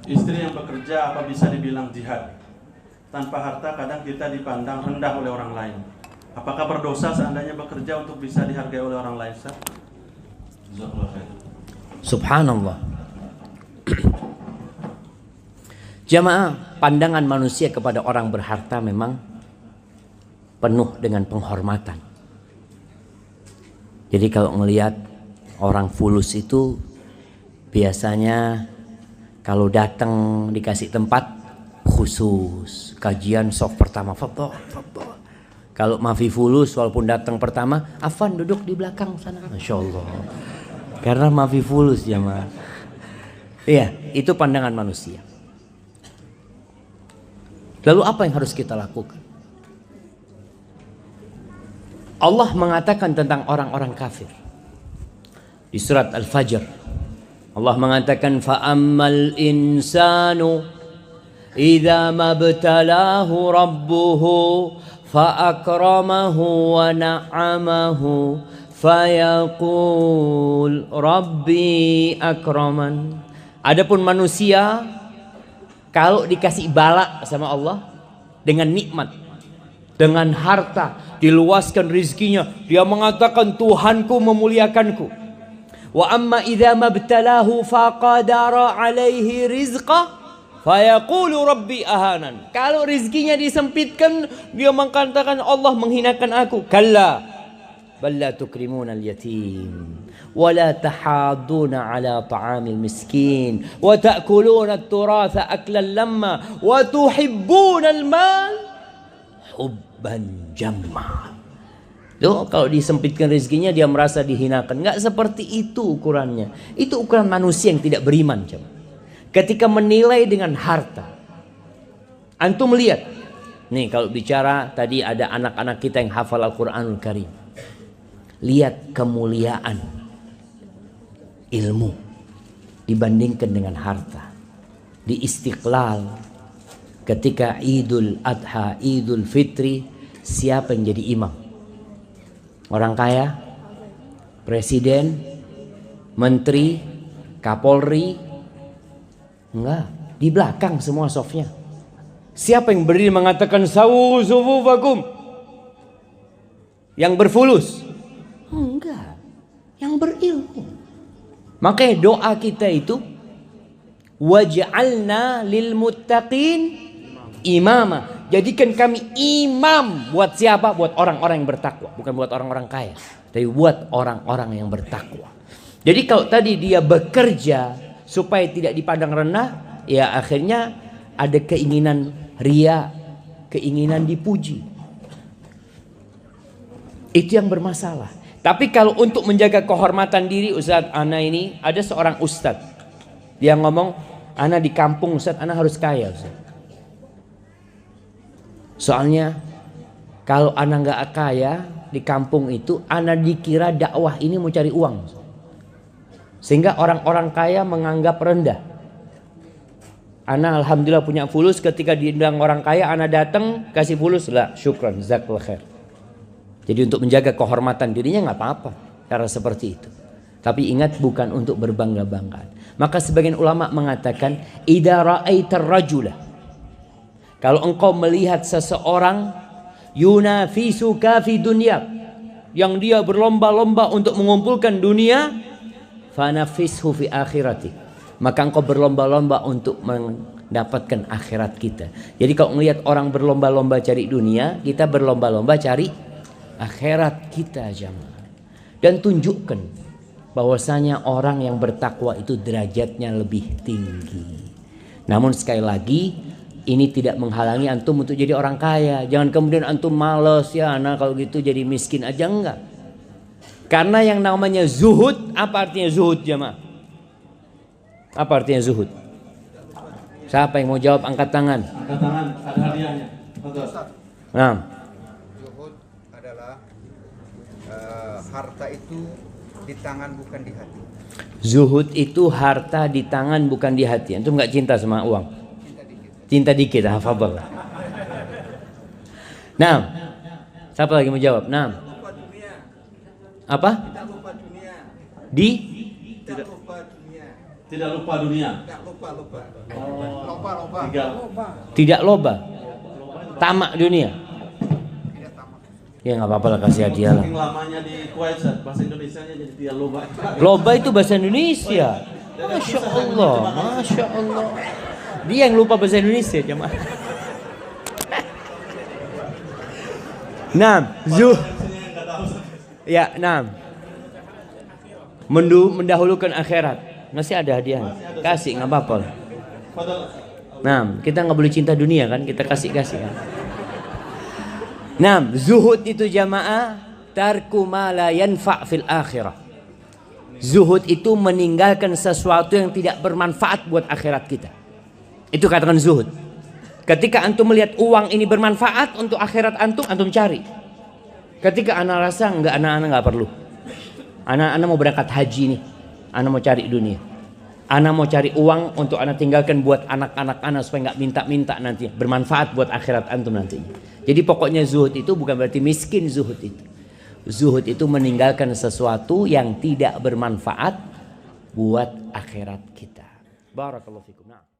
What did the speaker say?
Istri yang bekerja apa bisa dibilang jihad? Tanpa harta kadang kita dipandang rendah oleh orang lain. Apakah berdosa seandainya bekerja untuk bisa dihargai oleh orang lain, Ustaz? Subhanallah. Jamaah, pandangan manusia kepada orang berharta memang penuh dengan penghormatan. Jadi kalau melihat orang fulus itu biasanya kalau datang dikasih tempat khusus, kajian soft pertama, fadhol. Kalau mafi fulus walaupun datang pertama, Afan duduk di belakang sana. Masya Allah. Karena mafi fulus jamaah. Iya, itu pandangan manusia. Lalu apa yang harus kita lakukan? Allah mengatakan tentang orang-orang kafir di surat Al-Fajr. Allah mengatakan fa'ammal insanu idza mabtalahu rabbuhu fa'akramahu wa na'amahu fayaqul rabbi akraman. Adapun manusia kalau dikasih bala sama Allah dengan nikmat, dengan harta, diluaskan rizkinya, dia mengatakan Tuhanku memuliakanku. Wa amma idza mabtalahu faqadara alaihi rizqa fayaqulu rabbi ahanan. Kalau rizkinya disempitkan, dia mengatakan Allah menghinakan aku. Kalla bal la tukrimuna al-yatim wa la tahadduna ala ta'amil miskin wa ta'kuluna at-turatha aklan lamma wa tuhibbuna al-mal hubban jamma. Loh, kalau disempitkan rezekinya dia merasa dihinakan. Enggak seperti itu ukurannya. Itu ukuran manusia yang tidak beriman. Ketika menilai dengan harta, antum lihat. Nih kalau bicara tadi ada anak-anak kita yang hafal Al-Quranul Karim. Lihat kemuliaan ilmu dibandingkan dengan harta. Di Istiqlal ketika Idul Adha, Idul Fitri, siapa yang jadi imam? Orang kaya, presiden, menteri, kapolri? Enggak, di belakang semua sofnya. Siapa yang berdiri mengatakan sawu sufufakum? Yang berfulus? Enggak, yang berilmu. Makanya doa kita itu waj'alna lil muttaqin imama. Jadikan kami imam buat siapa? Buat orang-orang yang bertakwa, bukan buat orang-orang kaya, tapi buat orang-orang yang bertakwa. Jadi kalau tadi dia bekerja supaya tidak dipandang rendah, ya akhirnya ada keinginan ria, keinginan dipuji. Itu yang bermasalah. Tapi kalau untuk menjaga kehormatan diri, Ustaz, ana ini ada seorang ustaz. Dia ngomong, ana di kampung Ustaz, ana harus kaya Ustaz. Soalnya kalau ana nggak kaya di kampung itu, ana dikira dakwah ini mau cari uang, sehingga orang-orang kaya menganggap rendah. Ana alhamdulillah punya fulus, ketika diundang orang kaya, ana datang kasih fulus, lah syukran, jazakallah khair. Jadi untuk menjaga kehormatan dirinya nggak apa-apa cara seperti itu. Tapi ingat, bukan untuk berbangga-banggaan. Maka sebagian ulama mengatakan, idza ra'aitar rajula, kalau engkau melihat seseorang yunafisuka fi dunya, yang dia berlomba-lomba untuk mengumpulkan dunia, fanafishu fi akhirati, maka engkau berlomba-lomba untuk mendapatkan akhirat kita. Jadi kalau melihat orang berlomba-lomba cari dunia, kita berlomba-lomba cari akhirat kita, jamaah. Dan tunjukkan bahwasanya orang yang bertakwa itu derajatnya lebih tinggi. Namun sekali lagi, ini tidak menghalangi antum untuk jadi orang kaya. Jangan kemudian antum males, ya nah kalau gitu jadi miskin aja, enggak. Karena yang namanya zuhud, apa artinya zuhud, jamaah? Apa artinya zuhud? Siapa yang mau jawab, angkat tangan. Angkat tangan, ada hadiahnya. Nah, Zuhud adalah harta itu di tangan bukan di hati. zuhud itu harta di tangan bukan di hati. Antum nggak cinta sama uang? Cinta dikit, hafal. Nah, siapa lagi mau jawab? Nah, apa? Tidak lupa dunia. Tidak lupa. Oh, Loba. Tidak loba. Tamak dunia. Tidak tamak. Ya nggak apa-apa lah, kasih hadiah lah. Saking lamanya di Kuwait, bahasa Indonesianya jadi tidak lupa. Loba itu bahasa Indonesia. Masya Allah, Masya Allah. Dia yang lupa bahasa Indonesia, jemaah. Ya, mendahulukan akhirat. Masih ada hadiah. Kasih, nggak apa-apa. Kita nggak boleh cinta dunia kan, kita kasih kan. Zuhud itu jamaah tarku ma la yanfa' fil akhirah. Zuhud itu meninggalkan sesuatu yang tidak bermanfaat buat akhirat kita. Itu katakan zuhud. Ketika antum melihat uang ini bermanfaat untuk akhirat antum cari. Ketika anak rasa anak-anak nggak perlu. Anak-anak mau berangkat haji nih. Anak mau cari dunia. Anak mau cari uang untuk anak tinggalkan buat anak-anak anak supaya nggak minta-minta nanti. Bermanfaat buat akhirat antum nantinya. Jadi pokoknya zuhud itu bukan berarti miskin zuhud itu. Zuhud itu meninggalkan sesuatu yang tidak bermanfaat buat akhirat kita. Barakallahu fikum.